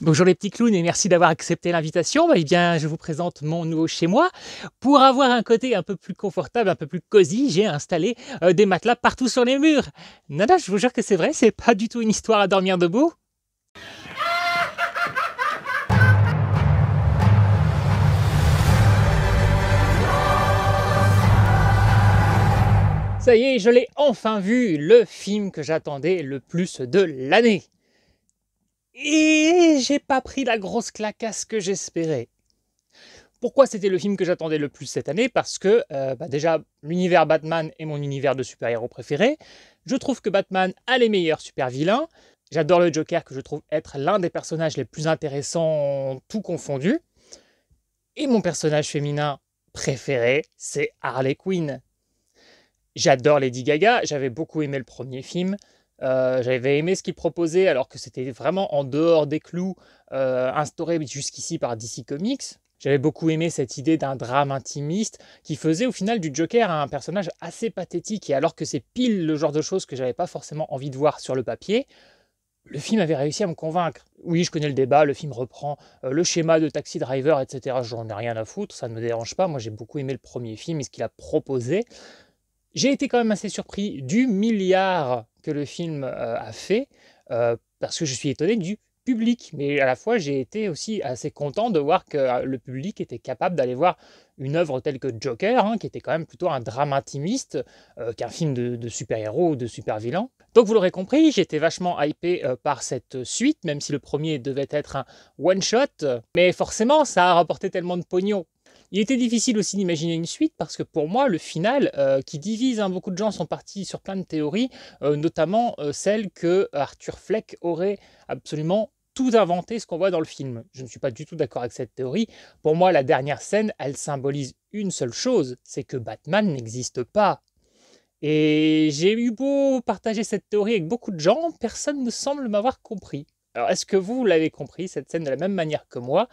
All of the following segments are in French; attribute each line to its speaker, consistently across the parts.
Speaker 1: Bonjour les petits clowns et merci d'avoir accepté l'invitation. Eh bien, je vous présente mon nouveau chez moi. Pour avoir un côté un peu plus confortable, un peu plus cosy, j'ai installé des matelas partout sur les murs. Non, non, je vous jure que c'est vrai, c'est pas du tout une histoire à dormir debout. Ça y est, je l'ai enfin vu, le film que j'attendais le plus de l'année. Et j'ai pas pris la grosse claquasse que j'espérais. Pourquoi c'était le film que j'attendais le plus cette année? Parce que déjà, l'univers Batman est mon univers de super-héros préféré. Je trouve que Batman a les meilleurs super-vilains. J'adore le Joker, que je trouve être l'un des personnages les plus intéressants, tout confondu. Et mon personnage féminin préféré, c'est Harley Quinn. J'adore Lady Gaga, j'avais beaucoup aimé le premier film. J'avais aimé ce qu'il proposait, alors que c'était vraiment en dehors des clous instaurés jusqu'ici par DC Comics. J'avais beaucoup aimé cette idée d'un drame intimiste qui faisait au final du Joker un personnage assez pathétique. Et alors que c'est pile le genre de choses que j'avais pas forcément envie de voir sur le papier, le film avait réussi à me convaincre. Oui, je connais le débat, le film reprend le schéma de Taxi Driver, etc. J'en ai rien à foutre, ça ne me dérange pas. Moi, j'ai beaucoup aimé le premier film et ce qu'il a proposé. J'ai été quand même assez surpris du milliard que le film a fait, parce que je suis étonné du public. Mais à la fois, j'ai été aussi assez content de voir que le public était capable d'aller voir une œuvre telle que Joker, qui était quand même plutôt un drame intimiste qu'un film de super-héros ou de super-vilain. Donc vous l'aurez compris, j'étais vachement hypé par cette suite, même si le premier devait être un one-shot. Mais forcément, ça a rapporté tellement de pognon. Il était difficile aussi d'imaginer une suite parce que pour moi, le final, qui divise, beaucoup de gens sont partis sur plein de théories, notamment celle que Arthur Fleck aurait absolument tout inventé ce qu'on voit dans le film. Je ne suis pas du tout d'accord avec cette théorie. Pour moi, la dernière scène, elle symbolise une seule chose, c'est que Batman n'existe pas. Et j'ai eu beau partager cette théorie avec beaucoup de gens, personne ne semble m'avoir compris. Alors, est-ce que vous l'avez compris, cette scène, de la même manière que moi?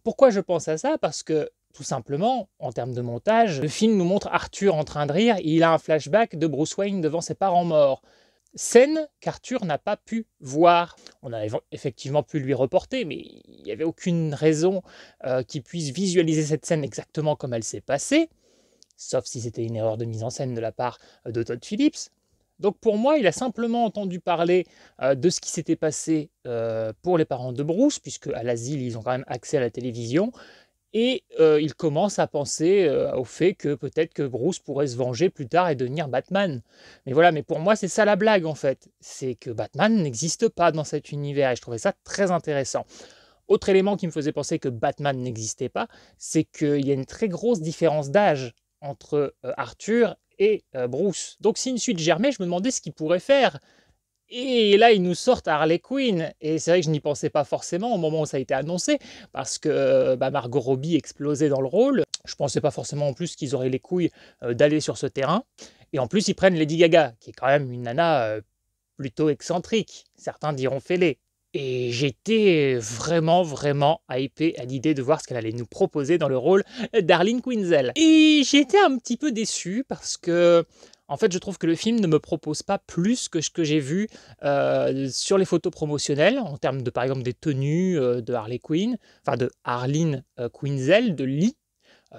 Speaker 1: Pourquoi je pense à ça? Parce que, tout simplement, en termes de montage, le film nous montre Arthur en train de rire et il a un flashback de Bruce Wayne devant ses parents morts. Scène qu'Arthur n'a pas pu voir. On a effectivement pu lui reporter, mais il n'y avait aucune raison qu'il puisse visualiser cette scène exactement comme elle s'est passée, sauf si c'était une erreur de mise en scène de la part de Todd Phillips. Donc pour moi, il a simplement entendu parler de ce qui s'était passé pour les parents de Bruce, puisque à l'asile, ils ont quand même accès à la télévision, et il commence à penser au fait que peut-être que Bruce pourrait se venger plus tard et devenir Batman. Mais voilà, mais pour moi, c'est ça la blague en fait. C'est que Batman n'existe pas dans cet univers, et je trouvais ça très intéressant. Autre élément qui me faisait penser que Batman n'existait pas, c'est qu'il y a une très grosse différence d'âge entre Arthur et Bruce. Donc si une suite germait, je me demandais ce qu'il pourrait faire. Et là, ils nous sortent Harley Quinn. Et c'est vrai que je n'y pensais pas forcément au moment où ça a été annoncé, parce que Margot Robbie explosait dans le rôle. Je ne pensais pas forcément en plus qu'ils auraient les couilles d'aller sur ce terrain. Et en plus, ils prennent Lady Gaga, qui est quand même une nana plutôt excentrique. Certains diront fêlée. Et j'étais vraiment, vraiment hypé à l'idée de voir ce qu'elle allait nous proposer dans le rôle d'Harley Quinzel. Et j'ai été un petit peu déçu parce que, en fait, je trouve que le film ne me propose pas plus que ce que j'ai vu sur les photos promotionnelles, en termes de, par exemple, des tenues de Harley Quinn, enfin de Harley Quinzel, de Lee,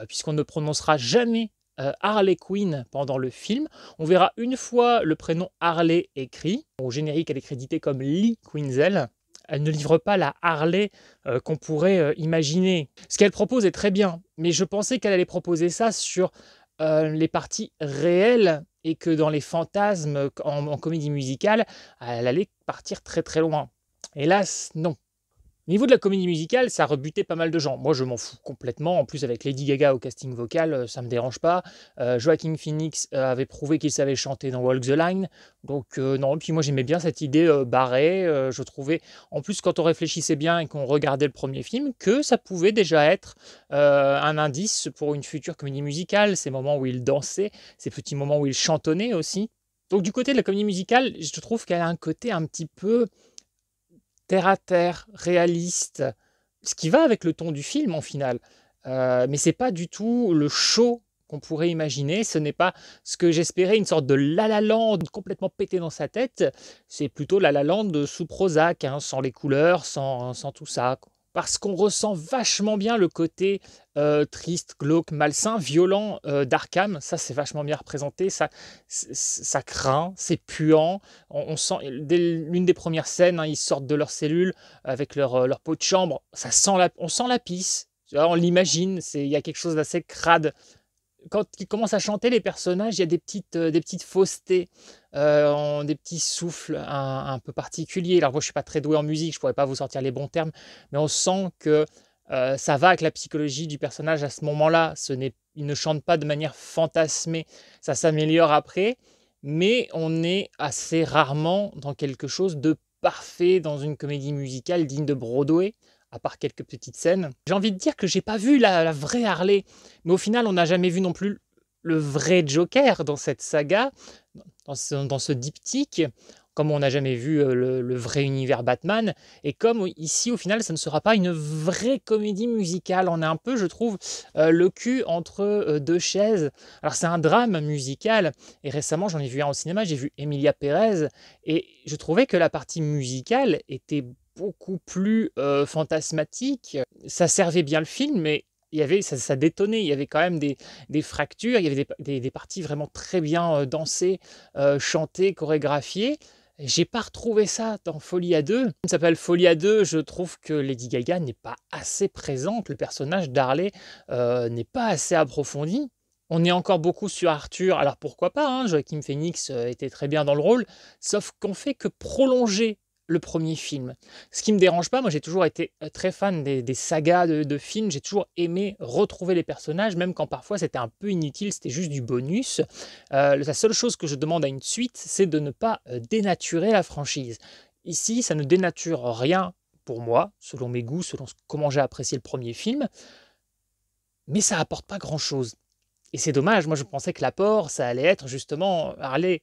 Speaker 1: puisqu'on ne prononcera jamais Harley Quinn pendant le film. On verra une fois le prénom Harley écrit. Au générique, elle est créditée comme Lee Quinzel. Elle ne livre pas la Harley qu'on pourrait imaginer. Ce qu'elle propose est très bien, mais je pensais qu'elle allait proposer ça sur les parties réelles et que dans les fantasmes en comédie musicale, elle allait partir très très loin. Hélas, non. Au niveau de la comédie musicale, ça rebutait pas mal de gens. Moi, je m'en fous complètement. En plus, avec Lady Gaga au casting vocal, ça me dérange pas. Joaquin Phoenix avait prouvé qu'il savait chanter dans Walk the Line. Donc, non. Et puis moi, j'aimais bien cette idée barrée. Je trouvais, en plus, quand on réfléchissait bien et qu'on regardait le premier film, que ça pouvait déjà être un indice pour une future comédie musicale. Ces moments où il dansait, ces petits moments où il chantonnait aussi. Donc, du côté de la comédie musicale, je trouve qu'elle a un côté un petit peu terre à terre, réaliste, ce qui va avec le ton du film en final. Mais c'est pas du tout le show qu'on pourrait imaginer. Ce n'est pas ce que j'espérais, une sorte de La La Land complètement pété dans sa tête. C'est plutôt La La Land sous Prozac, hein, sans les couleurs, sans tout ça. Parce qu'on ressent vachement bien le côté triste, glauque, malsain, violent d'Arkham. Ça, c'est vachement bien représenté. Ça craint, c'est puant. On sent, dès l'une des premières scènes, hein, ils sortent de leur cellule avec leur peau de chambre. On sent la pisse. Tu vois, on l'imagine. Il y a quelque chose d'assez crade. Quand ils commencent à chanter, les personnages, il y a des petites faussetés, des petits souffles un peu particuliers. Alors moi, je suis pas très doué en musique, je pourrais pas vous sortir les bons termes, mais on sent que ça va avec la psychologie du personnage à ce moment-là. Il ne chante pas de manière fantasmée, ça s'améliore après, mais on est assez rarement dans quelque chose de parfait dans une comédie musicale digne de Broadway, à part quelques petites scènes. J'ai envie de dire que j'ai pas vu la vraie Harley, mais au final, on n'a jamais vu non plus le vrai Joker dans cette saga, dans ce diptyque, comme on n'a jamais vu le vrai univers Batman, et comme ici, au final, ça ne sera pas une vraie comédie musicale. On est un peu, je trouve, le cul entre deux chaises. Alors, c'est un drame musical, et récemment, j'en ai vu un au cinéma, j'ai vu Emilia Pérez, et je trouvais que la partie musicale était beaucoup plus fantasmatique. Ça servait bien le film, mais ça détonnait. Il y avait quand même des fractures, il y avait des parties vraiment très bien dansées, chantées, chorégraphiées. J'ai pas retrouvé ça dans Folie à deux. Ça s'appelle Folie à deux. Je trouve que Lady Gaga n'est pas assez présente. Le personnage d'Harley n'est pas assez approfondi. On est encore beaucoup sur Arthur. Alors pourquoi pas, hein, Joaquin Phoenix était très bien dans le rôle. Sauf qu'on fait que prolonger le premier film. Ce qui me dérange pas, moi j'ai toujours été très fan des sagas de films, j'ai toujours aimé retrouver les personnages, même quand parfois c'était un peu inutile, c'était juste du bonus. La seule chose que je demande à une suite, c'est de ne pas dénaturer la franchise. Ici, ça ne dénature rien pour moi, selon mes goûts, selon comment j'ai apprécié le premier film, mais ça apporte pas grand-chose. Et c'est dommage, moi je pensais que l'apport, ça allait être justement Harley.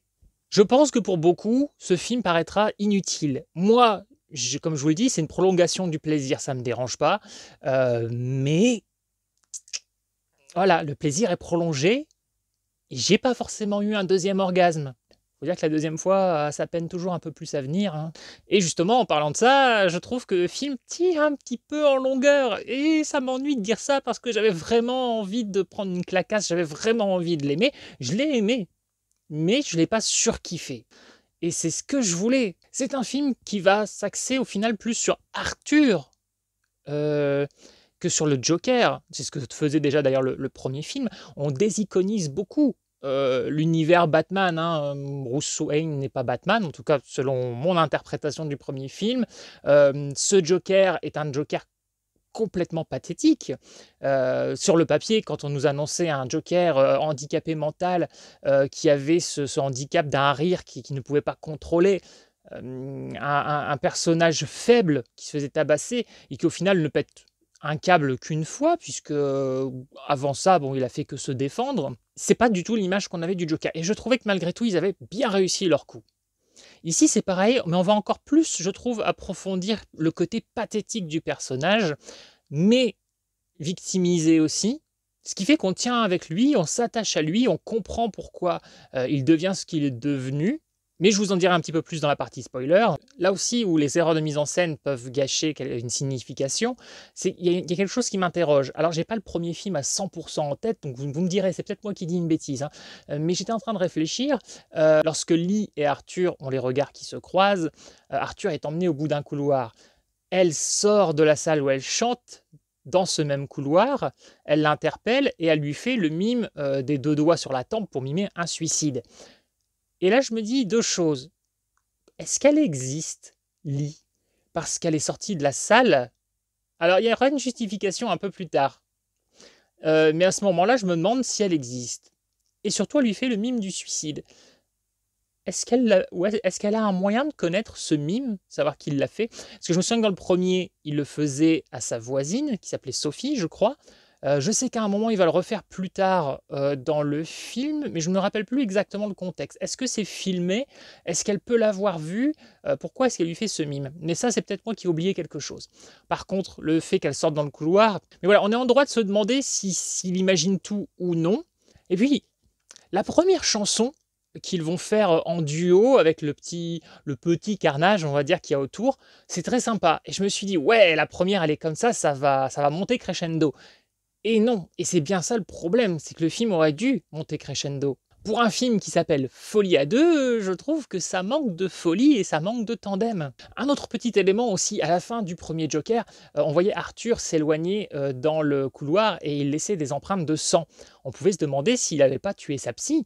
Speaker 1: Je pense que pour beaucoup, ce film paraîtra inutile. Moi, comme je vous l'ai dit, c'est une prolongation du plaisir, ça ne me dérange pas. Mais voilà, le plaisir est prolongé. Et j'ai pas forcément eu un deuxième orgasme. Faut dire que la deuxième fois, ça peine toujours un peu plus à venir, hein. Et justement, en parlant de ça, je trouve que le film tire un petit peu en longueur. Et ça m'ennuie de dire ça parce que j'avais vraiment envie de prendre une clacasse, j'avais vraiment envie de l'aimer. Je l'ai aimé, mais je ne l'ai pas surkiffé. Et c'est ce que je voulais. C'est un film qui va s'axer au final plus sur Arthur que sur le Joker. C'est ce que faisait déjà d'ailleurs le premier film. On désiconise beaucoup l'univers Batman, hein. Bruce Wayne n'est pas Batman, en tout cas selon mon interprétation du premier film. Ce Joker est un Joker complètement pathétique. Sur le papier, quand on nous annonçait un Joker handicapé mental qui avait ce handicap d'un rire qui ne pouvait pas contrôler, un personnage faible qui se faisait tabasser et qui au final ne pète un câble qu'une fois, puisque avant ça, bon, il a fait que se défendre. C'est pas du tout l'image qu'on avait du Joker. Et je trouvais que malgré tout, ils avaient bien réussi leur coup. Ici, c'est pareil, mais on va encore plus, je trouve, approfondir le côté pathétique du personnage, mais victimisé aussi. Ce qui fait qu'on tient avec lui, on s'attache à lui, on comprend pourquoi il devient ce qu'il est devenu. Mais je vous en dirai un petit peu plus dans la partie spoiler. Là aussi, où les erreurs de mise en scène peuvent gâcher une signification, il y a quelque chose qui m'interroge. Alors, j'ai pas le premier film à 100% en tête, donc vous me direz, c'est peut-être moi qui dis une bêtise, hein. Mais j'étais en train de réfléchir. Lorsque Lee et Arthur ont les regards qui se croisent, Arthur est emmené au bout d'un couloir. Elle sort de la salle où elle chante, dans ce même couloir, elle l'interpelle et elle lui fait le mime des deux doigts sur la tempe pour mimer un suicide. Et là, je me dis deux choses. Est-ce qu'elle existe, Lee, parce qu'elle est sortie de la salle? Alors, il y aura une justification un peu plus tard. Mais à ce moment-là, je me demande si elle existe. Et surtout, elle lui fait le mime du suicide. Est-ce qu'elle a un moyen de connaître ce mime, savoir qui l'a fait? Parce que je me souviens que dans le premier, il le faisait à sa voisine, qui s'appelait Sophie, je crois. Je sais qu'à un moment, il va le refaire plus tard dans le film, mais je ne me rappelle plus exactement le contexte. Est-ce que c'est filmé? Est-ce qu'elle peut l'avoir vu? Pourquoi est-ce qu'elle lui fait ce mime? Mais ça, c'est peut-être moi qui ai oublié quelque chose. Par contre, le fait qu'elle sorte dans le couloir... Mais voilà, on est en droit de se demander s'il imagine tout ou non. Et puis, la première chanson qu'ils vont faire en duo avec le petit carnage, on va dire, qu'il y a autour, c'est très sympa. Et je me suis dit, ouais, la première, elle est comme ça va monter crescendo. Et non, et c'est bien ça le problème, c'est que le film aurait dû monter crescendo. Pour un film qui s'appelle Folie à deux, je trouve que ça manque de folie et ça manque de tandem. Un autre petit élément aussi, à la fin du premier Joker, on voyait Arthur s'éloigner dans le couloir et il laissait des empreintes de sang. On pouvait se demander s'il n'avait pas tué sa psy.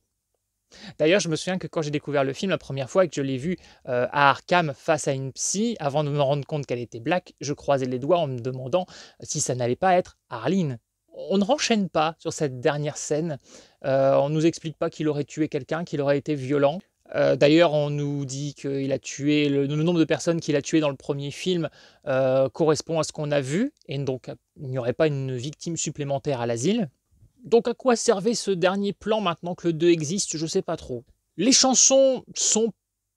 Speaker 1: D'ailleurs, je me souviens que quand j'ai découvert le film la première fois et que je l'ai vu à Arkham face à une psy, avant de me rendre compte qu'elle était black, je croisais les doigts en me demandant si ça n'allait pas être Arline. On ne renchaîne pas sur cette dernière scène. On ne nous explique pas qu'il aurait tué quelqu'un, qu'il aurait été violent. D'ailleurs, on nous dit qu'il a tué le nombre de personnes qu'il a tuées dans le premier film correspond à ce qu'on a vu, et donc il n'y aurait pas une victime supplémentaire à l'asile. Donc à quoi servait ce dernier plan maintenant que le 2 existe? Je sais pas trop. Les chansons sont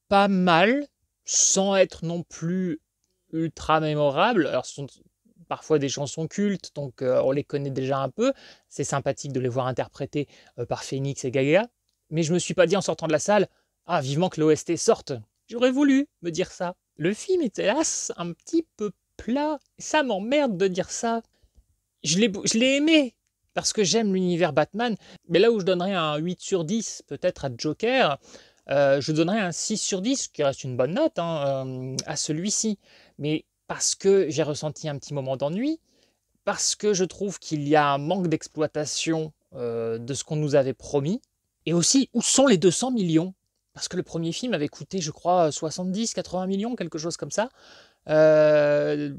Speaker 1: pas mal, sans être non plus ultra mémorables. Alors ce sont parfois des chansons cultes, donc on les connaît déjà un peu. C'est sympathique de les voir interprétées par Phoenix et Gaga. Mais je me suis pas dit en sortant de la salle, ah vivement que l'OST sorte. J'aurais voulu me dire ça. Le film est hélas un petit peu plat. Ça m'emmerde de dire ça. Je l'ai aimé, parce que j'aime l'univers Batman, mais là où je donnerais un 8 sur 10 peut-être à Joker, je donnerais un 6 sur 10, qui reste une bonne note, hein, à celui-ci. Mais parce que j'ai ressenti un petit moment d'ennui, parce que je trouve qu'il y a un manque d'exploitation de ce qu'on nous avait promis, et aussi, où sont les 200 millions? Parce que le premier film avait coûté, je crois, 70-80 millions, quelque chose comme ça. Euh,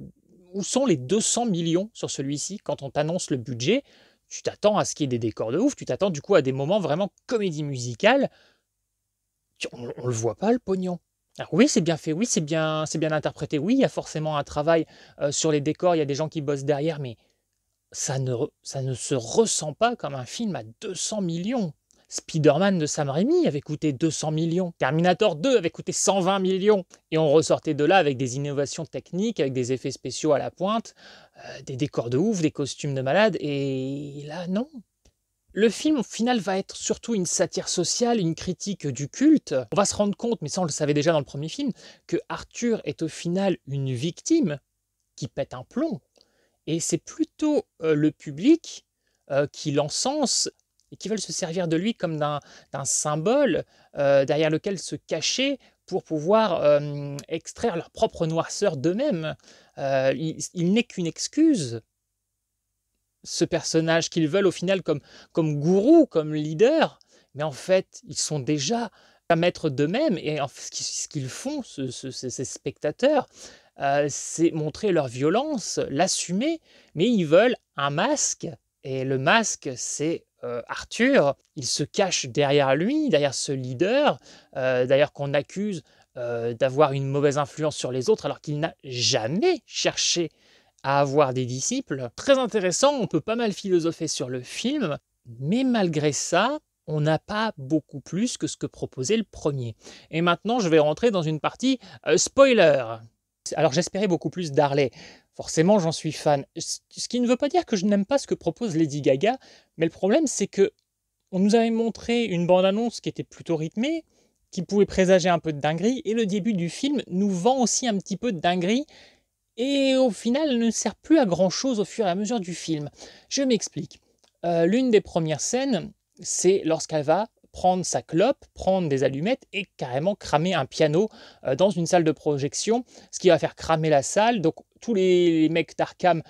Speaker 1: Où sont les 200 millions sur celui-ci? Quand on t'annonce le budget, tu t'attends à ce qu'il y ait des décors de ouf, tu t'attends du coup à des moments vraiment comédie musicale. On le voit pas, le pognon. Alors oui, c'est bien fait, oui, c'est bien interprété, oui, il y a forcément un travail sur les décors, il y a des gens qui bossent derrière, mais ça ne se ressent pas comme un film à 200 millions. Spider-Man de Sam Raimi avait coûté 200 millions. Terminator 2 avait coûté 120 millions. Et on ressortait de là avec des innovations techniques, avec des effets spéciaux à la pointe, des décors de ouf, des costumes de malade. Et là, non. Le film, au final, va être surtout une satire sociale, une critique du culte. On va se rendre compte, mais ça on le savait déjà dans le premier film, que Arthur est au final une victime qui pète un plomb. Et c'est plutôt le public qui l'encense et qui veulent se servir de lui comme d'un symbole derrière lequel se cacher pour pouvoir extraire leur propre noirceur d'eux-mêmes. Il n'est qu'une excuse, ce personnage qu'ils veulent au final comme gourou, comme leader, mais en fait, ils sont déjà maîtres d'eux-mêmes, et ce qu'ils font, ces spectateurs, c'est montrer leur violence, l'assumer, mais ils veulent un masque, et le masque, c'est Arthur. Il se cache derrière lui, derrière ce leader, d'ailleurs qu'on accuse d'avoir une mauvaise influence sur les autres, alors qu'il n'a jamais cherché à avoir des disciples. Très intéressant, on peut pas mal philosopher sur le film, mais malgré ça, on n'a pas beaucoup plus que ce que proposait le premier. Et maintenant, je vais rentrer dans une partie spoiler. Alors j'espérais beaucoup plus d'Harley. Forcément, j'en suis fan. Ce qui ne veut pas dire que je n'aime pas ce que propose Lady Gaga, mais le problème, c'est que on nous avait montré une bande-annonce qui était plutôt rythmée, qui pouvait présager un peu de dinguerie, et le début du film nous vend aussi un petit peu de dinguerie, et au final, elle ne sert plus à grand-chose au fur et à mesure du film. Je m'explique. L'une des premières scènes, c'est lorsqu'elle va prendre sa clope, prendre des allumettes et carrément cramer un piano dans une salle de projection, ce qui va faire cramer la salle. Donc tous les mecs d'Arkham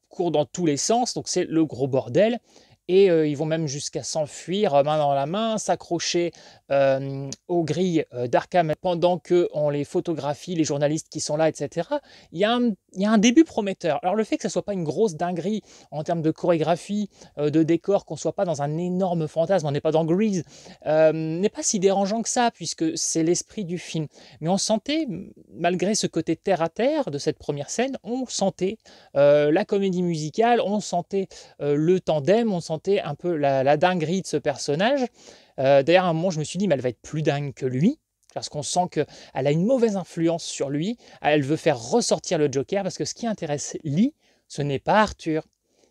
Speaker 1: courent dans tous les sens, donc c'est le gros bordel. Et ils vont même jusqu'à s'enfuir main dans la main, s'accrocher aux grilles d'Arkham pendant qu'on les photographie, les journalistes qui sont là, etc. Il y a un début prometteur. Alors le fait que ça ne soit pas une grosse dinguerie en termes de chorégraphie, de décor, qu'on ne soit pas dans un énorme fantasme, on n'est pas dans Grease, n'est pas si dérangeant que ça, puisque c'est l'esprit du film. Mais on sentait, malgré ce côté terre-à-terre de cette première scène, on sentait la comédie musicale, on sentait le tandem, on sentait un peu la dinguerie de ce personnage. D'ailleurs, à un moment, je me suis dit, mais elle va être plus dingue que lui, parce qu'on sent qu'elle a une mauvaise influence sur lui. Elle veut faire ressortir le Joker, parce que ce qui intéresse Lee, ce n'est pas Arthur,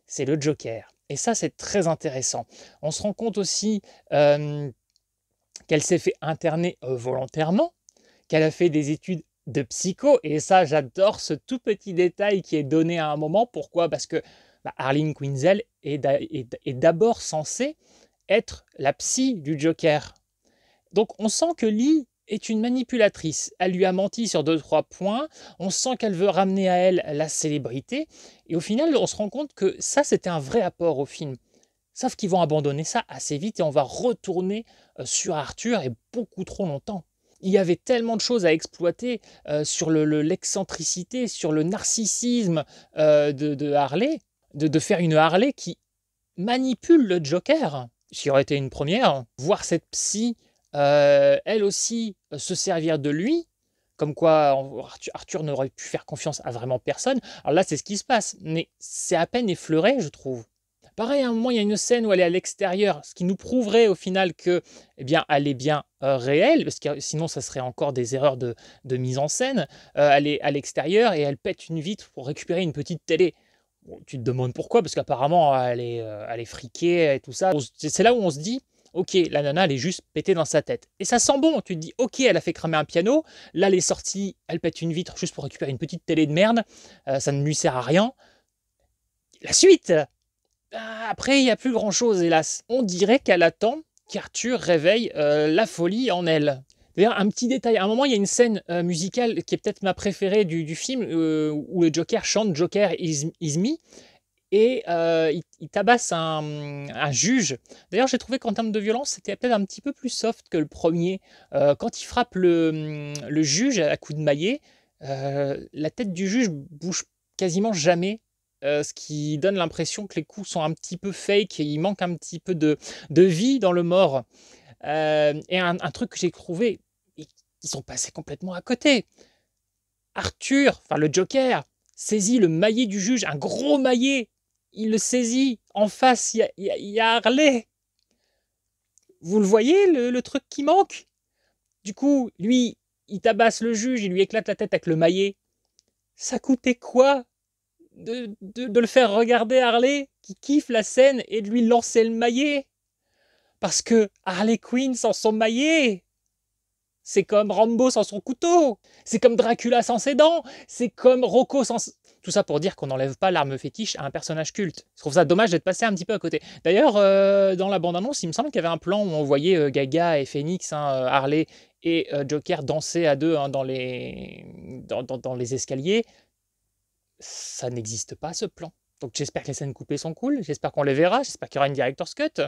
Speaker 1: c'est le Joker. Et ça, c'est très intéressant. On se rend compte aussi qu'elle s'est fait interner volontairement, qu'elle a fait des études de psycho, et ça, j'adore ce tout petit détail qui est donné à un moment. Pourquoi? Parce que Harleen Quinzel est d'abord censée être la psy du Joker. Donc on sent que Lee est une manipulatrice. Elle lui a menti sur 2-3 points. On sent qu'elle veut ramener à elle la célébrité. Et au final, on se rend compte que ça, c'était un vrai apport au film. Sauf qu'ils vont abandonner ça assez vite et on va retourner sur Arthur et beaucoup trop longtemps. Il y avait tellement de choses à exploiter sur l'excentricité, sur le narcissisme de Harley, de faire une Harley qui manipule le Joker. Ce qui aurait été une première. Voir cette psy, elle aussi, se servir de lui, comme quoi Arthur n'aurait pu faire confiance à vraiment personne. Alors là, c'est ce qui se passe, mais c'est à peine effleuré, je trouve. Pareil, à un moment, il y a une scène où elle est à l'extérieur, ce qui nous prouverait au final que, eh bien, elle est bien réelle, parce que sinon, ça serait encore des erreurs de mise en scène. Elle est à l'extérieur et elle pète une vitre pour récupérer une petite télé. Bon, tu te demandes pourquoi, parce qu'apparemment, elle est friquée et tout ça. C'est là où on se dit, ok, la nana, elle est juste pétée dans sa tête. Et ça sent bon, tu te dis, ok, elle a fait cramer un piano, là, elle est sortie, elle pète une vitre juste pour récupérer une petite télé de merde, ça ne lui sert à rien. La suite, après, il n'y a plus grand-chose, hélas. On dirait qu'elle attend qu'Arthur réveille la folie en elle. D'ailleurs, un petit détail, à un moment, il y a une scène musicale qui est peut-être ma préférée du film, où le Joker chante Joker is me, et il tabasse un juge. D'ailleurs, j'ai trouvé qu'en termes de violence, c'était peut-être un petit peu plus soft que le premier. Quand il frappe le juge à coups de maillet, la tête du juge bouge quasiment jamais. Ce qui donne l'impression que les coups sont un petit peu fake et il manque un petit peu de vie dans le mort. Et un truc que j'ai trouvé, ils sont passés complètement à côté. Arthur, enfin le Joker, saisit le maillet du juge, un gros maillet. Il le saisit. En face, il y a Harley. Vous le voyez, le truc qui manque? Du coup, lui, il tabasse le juge, il lui éclate la tête avec le maillet. Ça coûtait quoi de le faire regarder Harley, qui kiffe la scène, et de lui lancer le maillet? Parce que Harley Quinn sans son maillet, c'est comme Rambo sans son couteau, c'est comme Dracula sans ses dents, c'est comme Rocco sans... Tout ça pour dire qu'on n'enlève pas l'arme fétiche à un personnage culte. Je trouve ça dommage d'être passé un petit peu à côté. D'ailleurs, dans la bande-annonce, il me semble qu'il y avait un plan où on voyait Gaga et Phoenix, Harley et Joker danser à deux, dans les escaliers. Ça n'existe pas, ce plan. Donc j'espère que les scènes coupées sont cool, j'espère qu'on les verra, j'espère qu'il y aura une director's cut.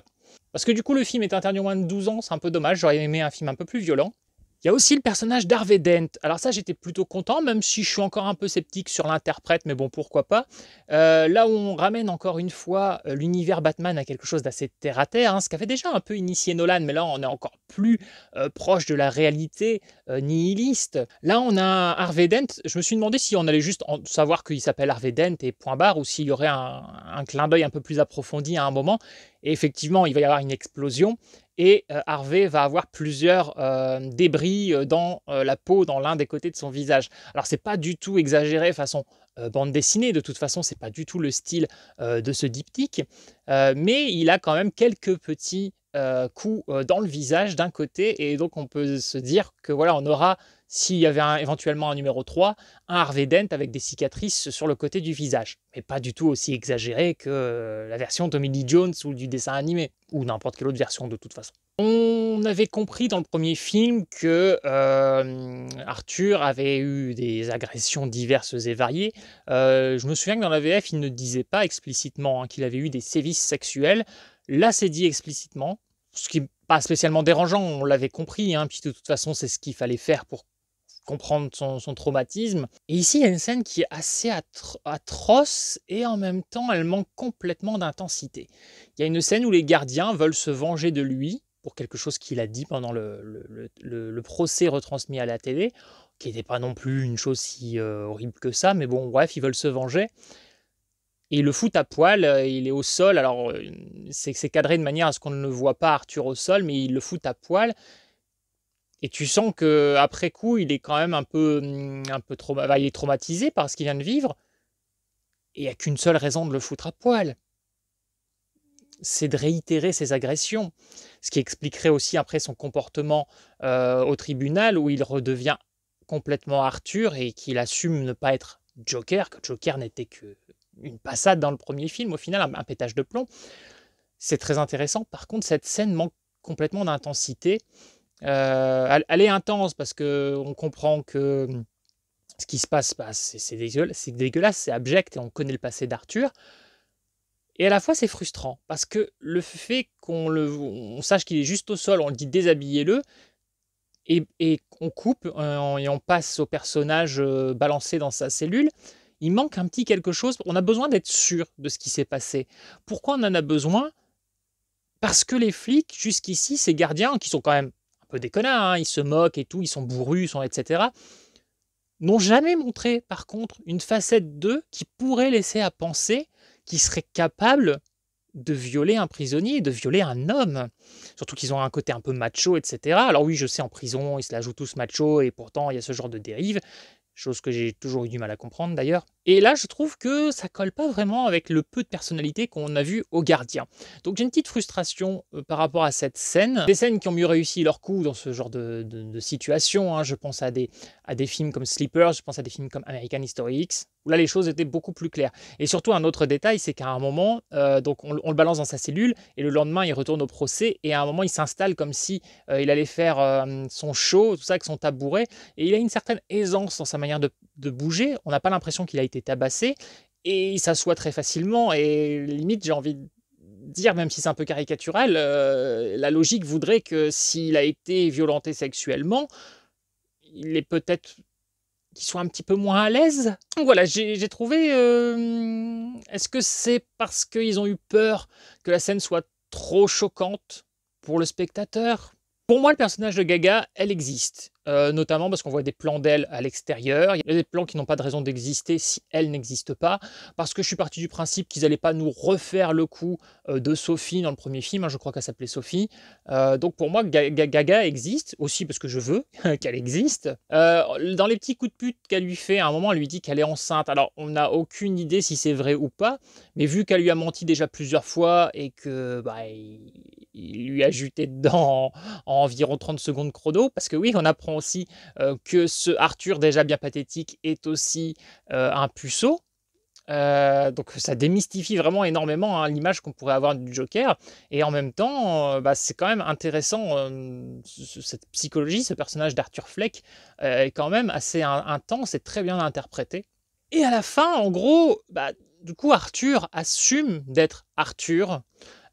Speaker 1: Parce que du coup, le film est interdit aux moins de 12 ans, c'est un peu dommage, j'aurais aimé un film un peu plus violent. Il y a aussi le personnage d'Harvey Dent. Alors ça, j'étais plutôt content, même si je suis encore un peu sceptique sur l'interprète, mais bon, pourquoi pas. Là où on ramène encore une fois l'univers Batman à quelque chose d'assez terre-à-terre, ce qu'avait déjà un peu initié Nolan, mais là, on est encore plus proche de la réalité nihiliste. Là, on a un Harvey Dent. Je me suis demandé si on allait juste savoir qu'il s'appelle Harvey Dent et point barre, ou s'il y aurait un clin d'œil un peu plus approfondi à un moment. Et effectivement, il va y avoir une explosion. Et Harvey va avoir plusieurs débris dans la peau, dans l'un des côtés de son visage. Alors c'est pas du tout exagéré façon bande dessinée, de toute façon c'est pas du tout le style de ce diptyque, mais il a quand même quelques petits coups dans le visage d'un côté, et donc on peut se dire que voilà, on aura, s'il y avait éventuellement un numéro 3, un Harvey Dent avec des cicatrices sur le côté du visage, mais pas du tout aussi exagéré que la version Tommy Lee Jones ou du dessin animé, ou n'importe quelle autre version de toute façon. On avait compris dans le premier film que Arthur avait eu des agressions diverses et variées. Je me souviens que dans la VF, il ne disait pas explicitement qu'il avait eu des sévices sexuels. Là, c'est dit explicitement, ce qui n'est pas spécialement dérangeant, on l'avait compris, puis de toute façon, c'est ce qu'il fallait faire pour comprendre son traumatisme. Et ici, il y a une scène qui est assez atroce, et en même temps, elle manque complètement d'intensité. Il y a une scène où les gardiens veulent se venger de lui, pour quelque chose qu'il a dit pendant le procès retransmis à la télé, qui n'était pas non plus une chose si horrible que ça, mais bon, bref, ils veulent se venger. Et ils le foutent à poil, il est au sol, alors c'est cadré de manière à ce qu'on ne le voit pas Arthur au sol, mais ils le foutent à poil. Et tu sens qu'après coup, il est quand même un peu il est traumatisé par ce qu'il vient de vivre, et il n'y a qu'une seule raison de le foutre à poil. c'est de réitérer ses agressions. Ce qui expliquerait aussi après son comportement au tribunal où il redevient complètement Arthur et qu'il assume ne pas être Joker, que Joker n'était qu'une passade dans le premier film, au final, un pétage de plomb. C'est très intéressant. Par contre, cette scène manque complètement d'intensité. Elle est intense parce qu'on comprend que ce qui se passe, bah, c'est dégueulasse, c'est abject et on connaît le passé d'Arthur. Et à la fois, c'est frustrant parce que le fait on sache qu'il est juste au sol, on le dit déshabillez-le, et on coupe et on passe au personnage balancé dans sa cellule, il manque un petit quelque chose. On a besoin d'être sûr de ce qui s'est passé. Pourquoi on en a besoin? Parce que les flics, jusqu'ici, ces gardiens, qui sont quand même un peu des connards, hein, ils se moquent et tout, ils sont bourrus, etc., n'ont jamais montré, par contre, une facette d'eux qui pourrait laisser à penser qu'ils seraient capables de violer un prisonnier, de violer un homme. Surtout qu'ils ont un côté un peu macho, etc. Alors oui, je sais, en prison, ils se la jouent tous macho, et pourtant, il y a ce genre de dérive, chose que j'ai toujours eu du mal à comprendre d'ailleurs. Et là, je trouve que ça colle pas vraiment avec le peu de personnalité qu'on a vu au gardien. Donc j'ai une petite frustration par rapport à cette scène. Des scènes qui ont mieux réussi leur coup dans ce genre de situation, hein. Je pense à des films comme Sleepers, je pense à des films comme American History X, où là les choses étaient beaucoup plus claires. Et surtout un autre détail, c'est qu'à un moment, donc on le balance dans sa cellule, et le lendemain il retourne au procès, et à un moment il s'installe comme si il allait faire son show, tout ça avec son tabouret, et il a une certaine aisance dans sa manière de bouger. On n'a pas l'impression qu'il a été tabassé, et il s'assoit très facilement, et limite j'ai envie de dire, même si c'est un peu caricatural, la logique voudrait que s'il a été violenté sexuellement, il est peut-être qu'il soit un petit peu moins à l'aise. Donc voilà, j'ai trouvé... est-ce que c'est parce qu'ils ont eu peur que la scène soit trop choquante pour le spectateur? Pour moi, le personnage de Gaga, elle existe. Notamment parce qu'on voit des plans d'elle à l'extérieur. Il y a des plans qui n'ont pas de raison d'exister si elle n'existe pas. Parce que je suis parti du principe qu'ils n'allaient pas nous refaire le coup de Sophie dans le premier film, hein, je crois qu'elle s'appelait Sophie. Donc pour moi, Gaga existe, aussi parce que je veux qu'elle existe. Dans les petits coups de pute qu'elle lui fait, à un moment, elle lui dit qu'elle est enceinte. Alors, on n'a aucune idée si c'est vrai ou pas, mais vu qu'elle lui a menti déjà plusieurs fois et que bah, il lui a juté dedans en environ 30 secondes chrono, parce que oui, on apprend aussi que ce Arthur, déjà bien pathétique, est aussi un puceau. Donc ça démystifie vraiment énormément, hein, l'image qu'on pourrait avoir du Joker, et en même temps, bah, c'est quand même intéressant, cette psychologie, ce personnage d'Arthur Fleck est quand même assez intense et très bien interprété. Et à la fin, en gros, bah, du coup, Arthur assume d'être Arthur.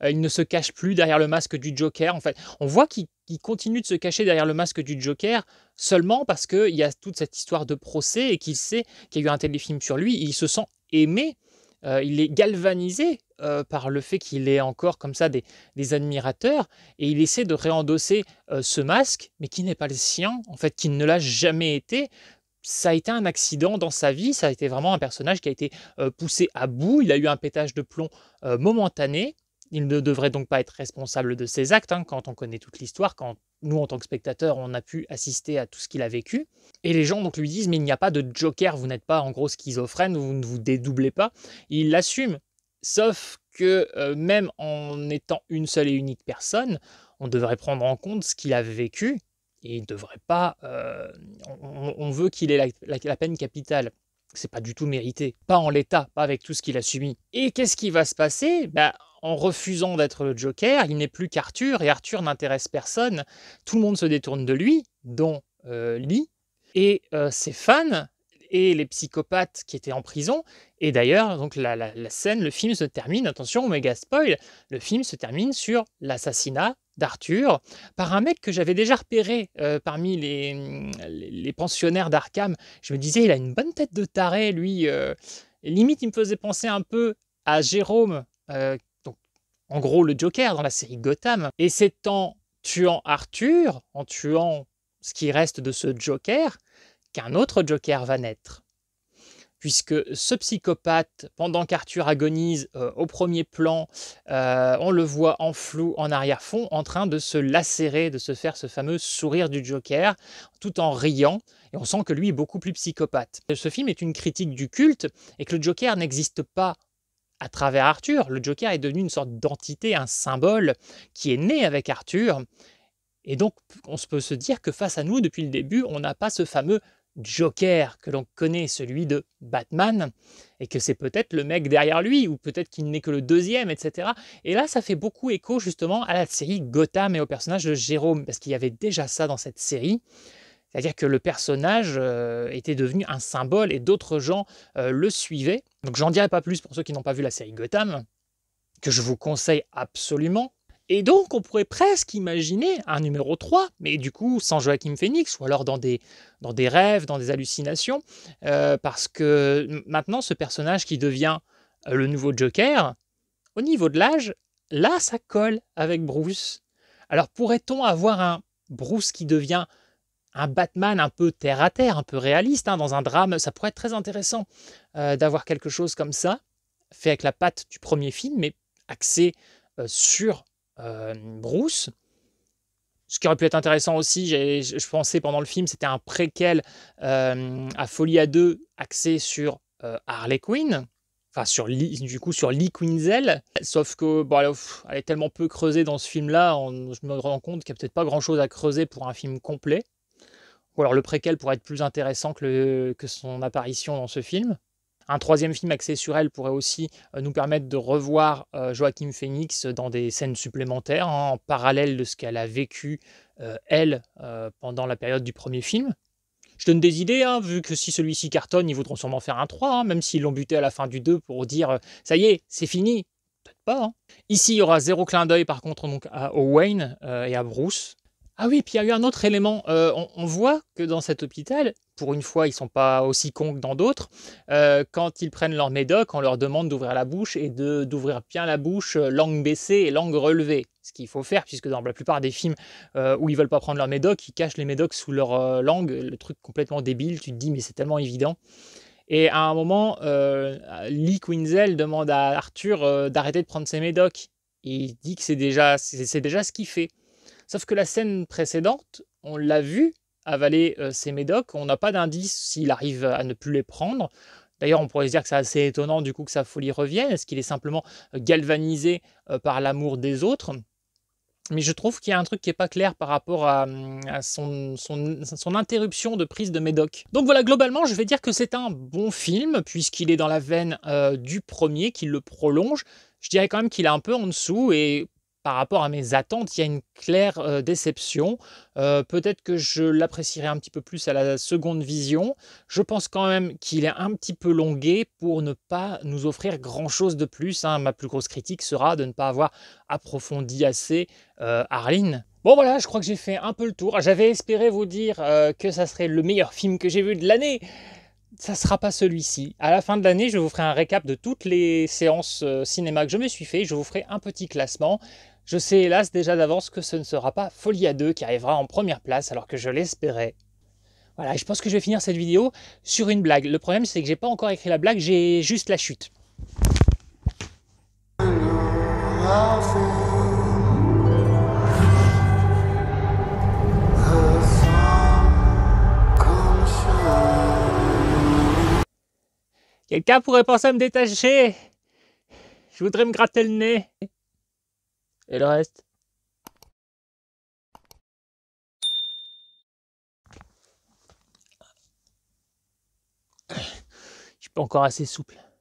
Speaker 1: Il ne se cache plus derrière le masque du Joker. En fait, on voit qu'il continue de se cacher derrière le masque du Joker seulement parce qu'il y a toute cette histoire de procès et qu'il sait qu'il y a eu un téléfilm sur lui. Il se sent aimé. Il est galvanisé par le fait qu'il ait encore comme ça des admirateurs, et il essaie de réendosser ce masque, mais qui n'est pas le sien, en fait, qui ne l'a jamais été. Ça a été un accident dans sa vie, ça a été vraiment un personnage qui a été poussé à bout, il a eu un pétage de plomb momentané, il ne devrait donc pas être responsable de ses actes, hein, quand on connaît toute l'histoire, quand nous, en tant que spectateurs, on a pu assister à tout ce qu'il a vécu. Et les gens donc lui disent, mais il n'y a pas de Joker, vous n'êtes pas en gros schizophrène, vous ne vous dédoublez pas. Et il l'assume, sauf que même en étant une seule et unique personne, on devrait prendre en compte ce qu'il a vécu, et il ne devrait pas... on veut qu'il ait la peine capitale. C'est pas du tout mérité. Pas en l'état, pas avec tout ce qu'il a subi. Et qu'est-ce qui va se passer? Bah, en refusant d'être le Joker, il n'est plus qu'Arthur, et Arthur n'intéresse personne. Tout le monde se détourne de lui, dont Lee, et ses fans, et les psychopathes qui étaient en prison. Et d'ailleurs, donc la scène, le film se termine, attention, méga spoil, le film se termine sur l'assassinat d'Arthur par un mec que j'avais déjà repéré parmi les pensionnaires d'Arkham. Je me disais, il a une bonne tête de taré, lui. Limite, il me faisait penser un peu à Jérôme, donc, en gros le Joker dans la série Gotham. Et c'est en tuant Arthur, en tuant ce qui reste de ce Joker, qu'un autre Joker va naître. Puisque ce psychopathe, pendant qu'Arthur agonise au premier plan, on le voit en flou, en arrière-fond, en train de se lacérer, de se faire ce fameux sourire du Joker, tout en riant, et on sent que lui est beaucoup plus psychopathe. Ce film est une critique du culte, et que le Joker n'existe pas à travers Arthur. Le Joker est devenu une sorte d'entité, un symbole qui est né avec Arthur. Et donc, on peut se dire que face à nous, depuis le début, on n'a pas ce fameux Joker que l'on connaît, celui de Batman, et que c'est peut-être le mec derrière lui, ou peut-être qu'il n'est que le deuxième, etc. Et là, ça fait beaucoup écho justement à la série Gotham et au personnage de Jérôme, parce qu'il y avait déjà ça dans cette série. C'est-à-dire que le personnage était devenu un symbole et d'autres gens le suivaient. Donc j'en dirai pas plus pour ceux qui n'ont pas vu la série Gotham, que je vous conseille absolument. Et donc, on pourrait presque imaginer un numéro 3, mais du coup, sans Joaquin Phoenix, ou alors dans des rêves, dans des hallucinations, parce que maintenant, ce personnage qui devient le nouveau Joker, au niveau de l'âge, là, ça colle avec Bruce. Alors, pourrait-on avoir un Bruce qui devient un Batman un peu terre-à-terre, un peu réaliste, hein, dans un drame? Ça pourrait être très intéressant d'avoir quelque chose comme ça, fait avec la patte du premier film, mais axé sur Bruce. Ce qui aurait pu être intéressant aussi, je pensais pendant le film, c'était un préquel à Folie à deux axé sur Harley Quinn, enfin sur du coup sur Lee Quinzel. Sauf que bon, elle est tellement peu creusée dans ce film-là, je me rends compte qu'il n'y a peut-être pas grand-chose à creuser pour un film complet. Ou alors le préquel pourrait être plus intéressant que son apparition dans ce film. Un troisième film axé sur elle pourrait aussi nous permettre de revoir Joaquin Phoenix dans des scènes supplémentaires, hein, en parallèle de ce qu'elle a vécu, elle, pendant la période du premier film. Je donne des idées, hein, vu que si celui-ci cartonne, ils voudront sûrement faire un 3, hein, même s'ils l'ont buté à la fin du 2 pour dire ça y est, c'est fini. Peut-être pas. Hein. Ici, il y aura zéro clin d'œil par contre donc, au Wayne et à Bruce. Ah oui, puis il y a eu un autre élément. On voit que dans cet hôpital, pour une fois, ils sont pas aussi cons que dans d'autres. Quand ils prennent leur médoc, on leur demande d'ouvrir la bouche et d'ouvrir bien la bouche, langue baissée et langue relevée. Ce qu'il faut faire, puisque dans la plupart des films où ils veulent pas prendre leur médoc, ils cachent les médocs sous leur langue. Le truc complètement débile. Tu te dis, mais c'est tellement évident. Et à un moment, Lee Quinzel demande à Arthur d'arrêter de prendre ses médocs. Et il dit que c'est déjà ce qu'il fait. Sauf que la scène précédente, on l'a vu avaler ses médocs, on n'a pas d'indice s'il arrive à ne plus les prendre. D'ailleurs, on pourrait se dire que c'est assez étonnant du coup que sa folie revienne. Est-ce qu'il est simplement galvanisé par l'amour des autres? Mais je trouve qu'il y a un truc qui n'est pas clair par rapport à son interruption de prise de médoc. Donc voilà, globalement, je vais dire que c'est un bon film, puisqu'il est dans la veine du premier, qu'il le prolonge. Je dirais quand même qu'il est un peu en dessous, et par rapport à mes attentes, il y a une claire déception. Peut-être que je l'apprécierai un petit peu plus à la seconde vision. Je pense quand même qu'il est un petit peu longué pour ne pas nous offrir grand-chose de plus. Hein. Ma plus grosse critique sera de ne pas avoir approfondi assez Arline. Bon voilà, je crois que j'ai fait un peu le tour. J'avais espéré vous dire que ça serait le meilleur film que j'ai vu de l'année. Ça ne sera pas celui-ci. À la fin de l'année, je vous ferai un récap de toutes les séances cinéma que je me suis fait. Je vous ferai un petit classement. Je sais hélas déjà d'avance que ce ne sera pas Folie à deux qui arrivera en première place alors que je l'espérais. Voilà, je pense que je vais finir cette vidéo sur une blague. Le problème c'est que j'ai pas encore écrit la blague, j'ai juste la chute. Quelqu'un pourrait penser à me détacher. Je voudrais me gratter le nez. Et le reste? Je suis pas encore assez souple.